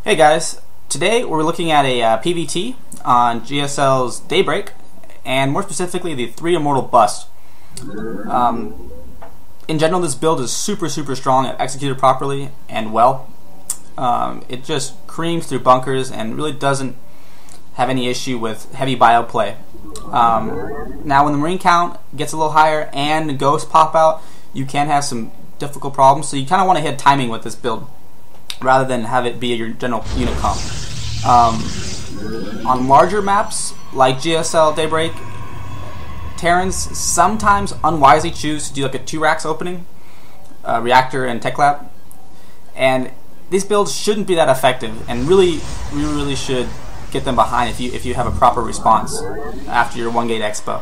Hey guys, today we're looking at a PvT on GSL's Daybreak, and more specifically the 3 Immortal bust. In general, this build is super strong if executed properly and well. It just creams through bunkers and really doesn't have any issue with heavy bio play. Now when the Marine count gets a little higher and the ghosts pop out, you can have some difficult problems, so you kind of want to hit timing with this build rather than have it be your general unit comp. On larger maps like GSL Daybreak, Terrans sometimes unwisely choose to do like a 2 racks opening, reactor and tech lab, and these builds shouldn't be that effective, and really should get them behind if you have a proper response after your 1 gate expo.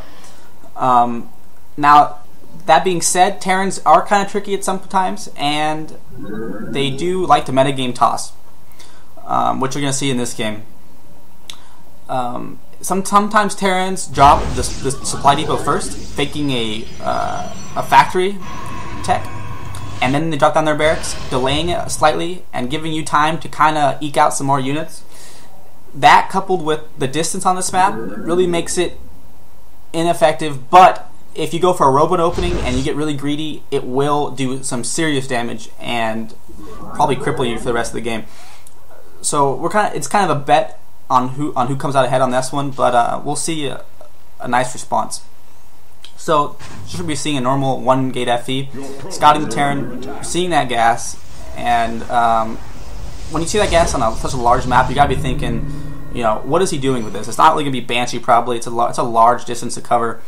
Now, that being said, Terrans are kind of tricky at some times, and they do like to metagame toss, which you're going to see in this game. Sometimes Terrans drop the supply depot first, faking a factory tech, and then they drop down their barracks, delaying it slightly and giving you time to kind of eke out some more units. That, coupled with the distance on this map, really makes it ineffective, but if you go for a robot opening and you get really greedy, it will do some serious damage and probably cripple you for the rest of the game. So it's kind of a bet on who comes out ahead on this one, but we'll see a nice response. So should be seeing a normal 1 gate FE, scouting the Terran, seeing that gas, and when you see that gas on such a large map, you gotta be thinking, what is he doing with this? It's not really gonna be Banshee probably. It's a large distance to cover,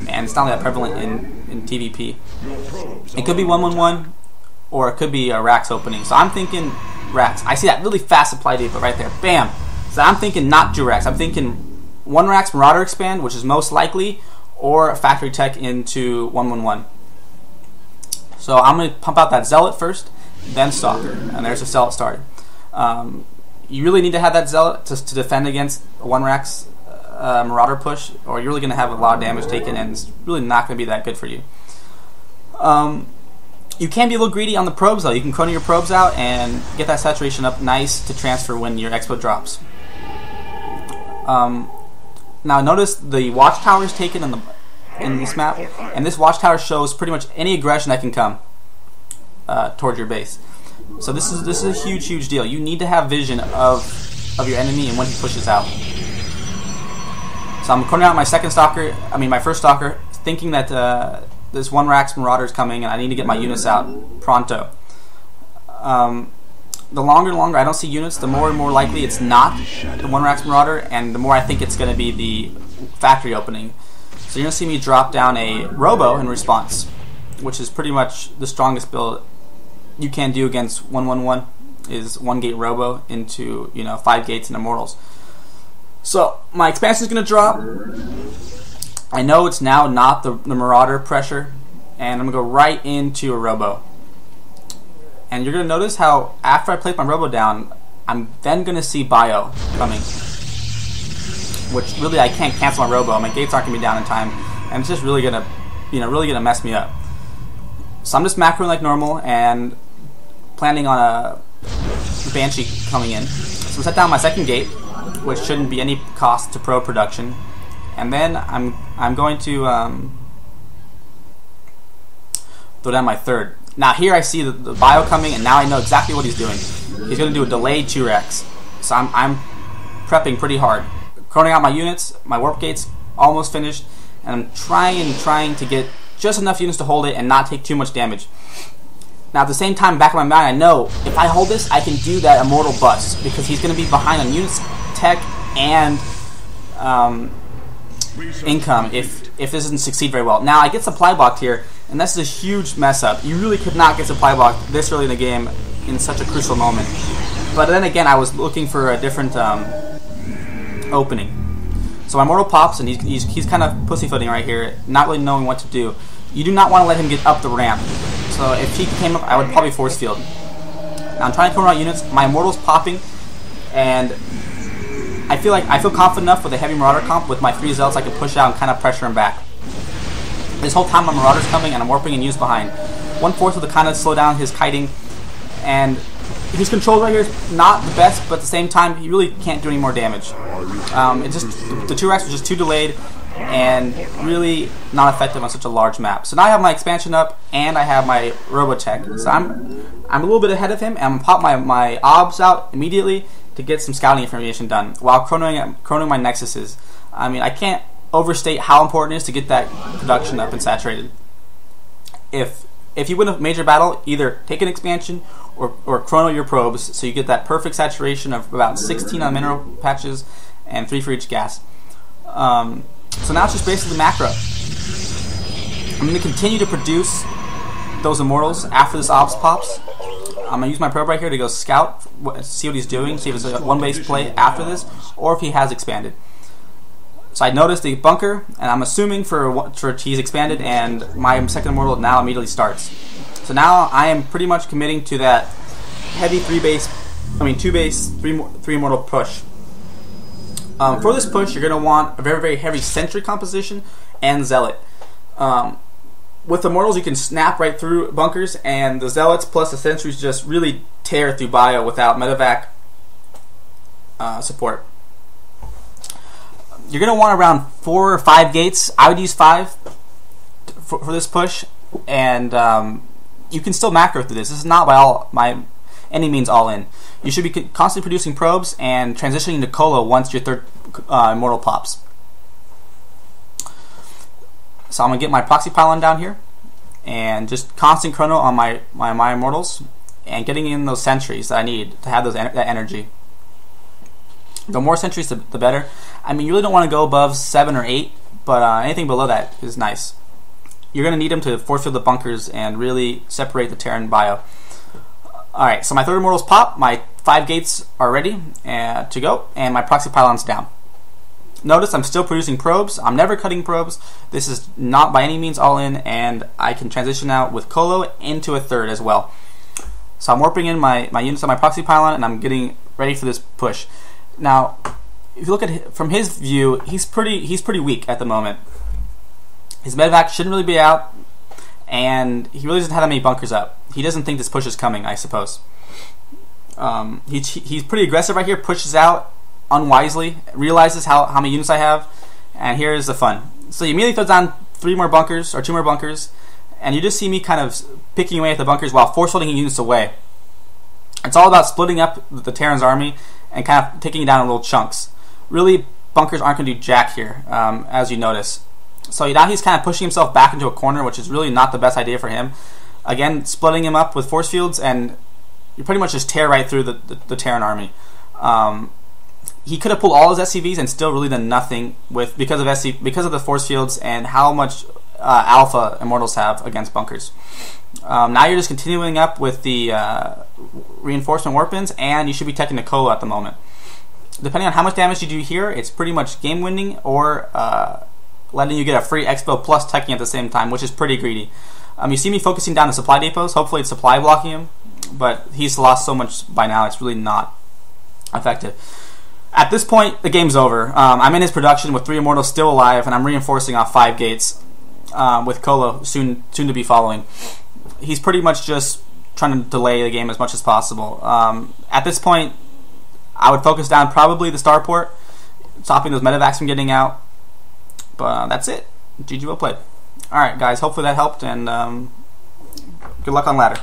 and it's not that prevalent in TVP. It could be 1-1-1, or it could be a racks opening. So I'm thinking racks. I see that really fast supply depot right there. Bam! So I'm thinking not 2 racks. I'm thinking 1 racks Marauder expand, which is most likely, or a factory tech into 1-1-1. So I'm going to pump out that Zealot first, then Stalker. And there's a Zealot started. You really need to have that Zealot to defend against 1 racks Marauder push, or you're really going to have a lot of damage taken, and it's really not going to be that good for you. You can be a little greedy on the probes though. You can chrono your probes out and get that saturation up nice to transfer when your expo drops. Now notice the watchtower is taken in this map, and this watchtower shows pretty much any aggression that can come towards your base. So this is a huge deal. You need to have vision of your enemy and when he pushes out. So I'm chronoing out my first stalker, thinking that this 1 racks Marauder is coming, and I need to get my units out pronto. The longer I don't see units, the more and more likely it's not the 1 racks Marauder, and the more I think it's going to be the factory opening. So you're going to see me drop down a Robo in response, which is pretty much the strongest build you can do against 1-1-1, is 1 gate Robo into 5 gates and Immortals. So my expansion is going to drop. I know it's now not the Marauder pressure, and I'm going to go right into a Robo. And you're going to notice how after I place my Robo down, I'm then going to see Bio coming, which really I can't cancel my Robo. My gates aren't going to be down in time, and it's just really going to mess me up. So I'm just macroing like normal and planning on a Banshee coming in. So I'm set down my 2nd gate, which shouldn't be any cost to pro production, and then I'm going to throw down my 3rd. Now here I see the bio coming, and now I know exactly what he's doing. He's going to do a delayed 2 racks. So I'm prepping pretty hard, chroning out my units. My warp gate's almost finished, and I'm trying to get just enough units to hold it and not take too much damage. Now at the same time, back of my mind, I know if I hold this, I can do that Immortal bust, because he's going to be behind on units, tech, and income if this doesn't succeed very well. Now I get supply blocked here, and this is a huge mess up. You really could not get supply blocked this early in the game in such a crucial moment. But then again, I was looking for a different opening. So my Immortal pops, and he's kind of pussyfooting right here, not really knowing what to do. You do not want to let him get up the ramp. So if he came up, I would probably force field. Now I'm trying to chrono out units. My Immortal's popping, and I feel confident enough with a heavy Marauder comp with my 3 Zealots I can push out and kind of pressure him back. This whole time my Marauder's coming, and I'm warping and use behind. 1/4 will kind of slow down his kiting, and his controls right here is not the best, but at the same time, he really can't do any more damage. It just the 2x are just too delayed and really not effective on such a large map. So now I have my expansion up and I have my Robotech. So I'm a little bit ahead of him, and I'm gonna pop my obs out immediately to get some scouting information done while chronoing my nexuses. I mean, I can't overstate how important it is to get that production up and saturated. If you win a major battle, either take an expansion or chrono your probes so you get that perfect saturation of about 16 on mineral patches and 3 for each gas. So now it's just basically macro. I'm going to continue to produce those Immortals after this Obs pops. I'm going to use my probe right here to go scout, see what he's doing, see if it's a one base play after this, or if he has expanded. So I noticed the bunker, and I'm assuming for he's expanded, and my second Immortal now immediately starts. So now I am pretty much committing to that heavy 2 base, 3 Immortal push. For this push, you're going to want a very, very heavy Sentry composition and Zealot. With Immortals, you can snap right through bunkers, and the Zealots plus the Sentries just really tear through bio without medevac support. You're going to want around 4 or 5 gates. I would use 5 for this push, and you can still macro through this. This is not by any means all in. You should be constantly producing probes and transitioning to Colo once your third Immortal pops. So I'm going to get my proxy pylon down here and just constant chrono on my Immortals and getting in those sentries that I need to have that energy. The more sentries, the better. I mean, you really don't want to go above 7 or 8, but anything below that is nice. You're going to need them to force field the bunkers and really separate the Terran bio. Alright, so my third Immortals pop, my 5 gates are ready to go, and my proxy pylon's down. Notice I'm still producing probes. I'm never cutting probes. This is not by any means all in, and I can transition out with Colo into a third as well. So I'm warping in my units on my proxy pylon, and I'm getting ready for this push. Now, if you look at it from his view, he's pretty weak at the moment. His medevac shouldn't really be out, and he really doesn't have that many bunkers up. He doesn't think this push is coming, I suppose. He's pretty aggressive right here, pushes out unwisely, realizes how many units I have, and here's the fun. So he immediately throws down 3 more bunkers, or 2 more bunkers, and you just see me kind of picking away at the bunkers while force-holding units away. It's all about splitting up the Terran's army and kind of taking it down in little chunks. Really, bunkers aren't going to do jack here, as you notice. So now he's kind of pushing himself back into a corner, which is really not the best idea for him. Again, splitting him up with force fields, and you pretty much just tear right through the Terran army. He could have pulled all his SCVs and still really done nothing because of the force fields and how much alpha Immortals have against bunkers. Now you're just continuing up with the reinforcement warpins, and you should be teching the Colo at the moment. Depending on how much damage you do here, it's pretty much game winning or letting you get a free expo plus teching at the same time, which is pretty greedy. You see me focusing down the supply depots. Hopefully it's supply blocking him, but he's lost so much by now, it's really not effective. At this point, the game's over. I'm in his production with 3 Immortals still alive, and I'm reinforcing off 5 gates with Colo soon to be following. He's pretty much just trying to delay the game as much as possible. At this point, I would focus down probably the starport, stopping those medevacs from getting out. But that's it. GG, well played. Alright guys, hopefully that helped, and good luck on ladder.